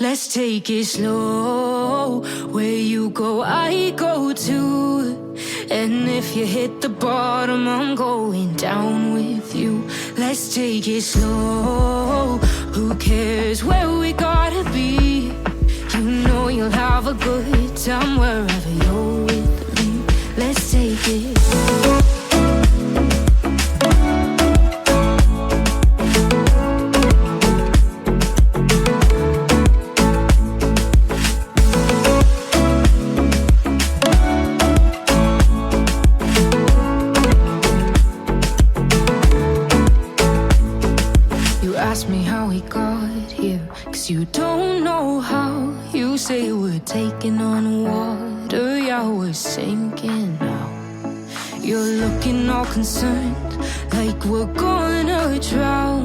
Let's take it slow. Where you go, I go too. And if you hit the bottom, I'm going down with you. Let's take it slow. Who cares where we gotta be? You know you'll have a good time wherever you're with me. Let's take it slow. Ask me how we got here, 'cause you don't know how. You say we're taking on water, yeah, we're sinking now. You're looking all concerned, like we're gonna drown.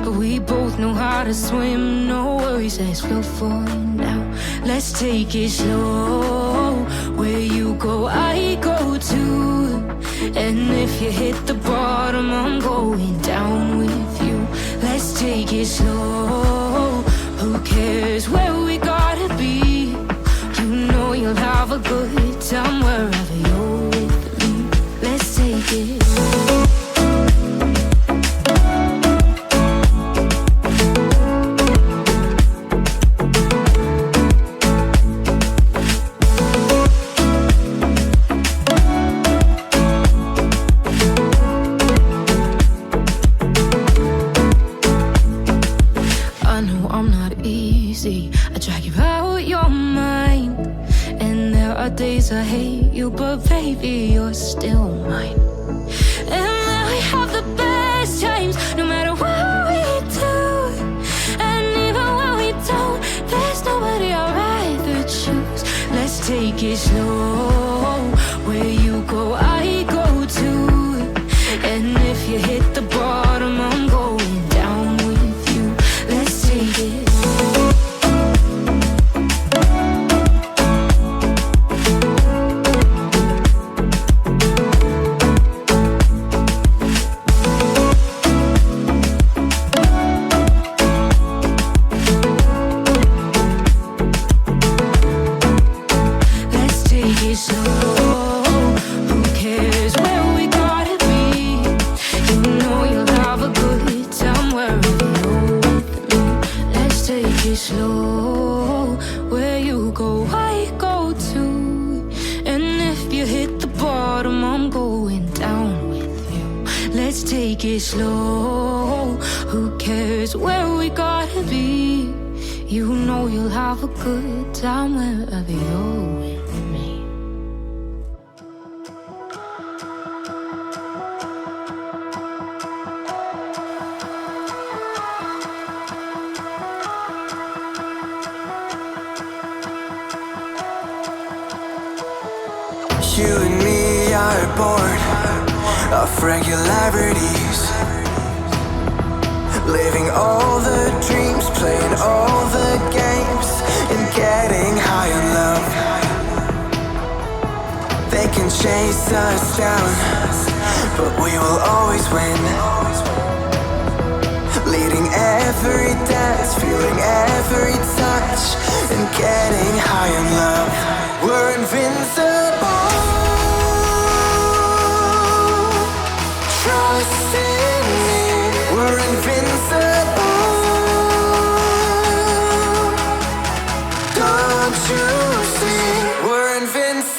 But we both know how to swim, no worries, let's float for now. Let's take it slow. Where you go, I go too. And if you hit the bottom, I'm going down with you. Let's take it slow. Who cares where we gotta be? You know you'll have a good time wherever you're with me. Let's take it slow. I drag you out your mind, and there are days I hate you, but baby, you're still mine. And then we have the best times, no matter what we do. And even when we don't, there's nobody I'd rather choose. Let's take it slow. Where you go, I go too. And if you hit the bottom, I'm going down with you. Let's take it slow. Slow, where you go, I go too. And if you hit the bottom, I'm going down with you. Let's take it slow. Who cares where we gotta be? You know you'll have a good time wherever you're with me. You and me are bored of regularities, living all the dreams, playing all the games, and getting high on love. They can chase us down, but we will always win. Leading every dance, feeling every touch, and getting high on love. We're invincible. Trust in me, we're invincible. Don't you see, we're invincible.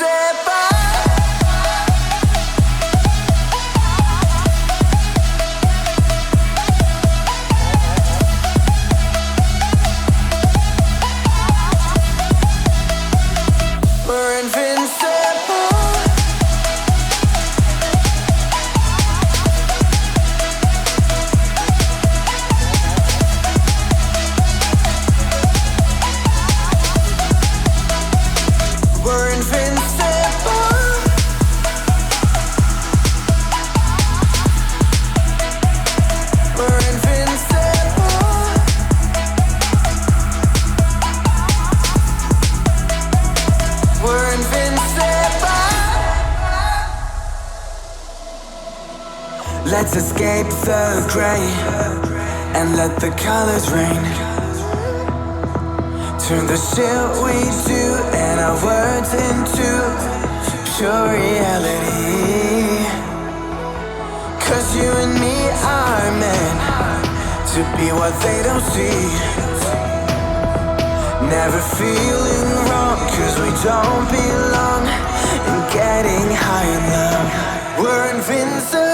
We're invincible. We're invincible. We're invincible. We're invincible. Let's escape the gray and let the colors rain. Turn the shit we do and our words into pure reality. 'Cause you and me are meant to be what they don't see. Never feeling wrong 'cause we don't belong. And getting high in love, we're invincible.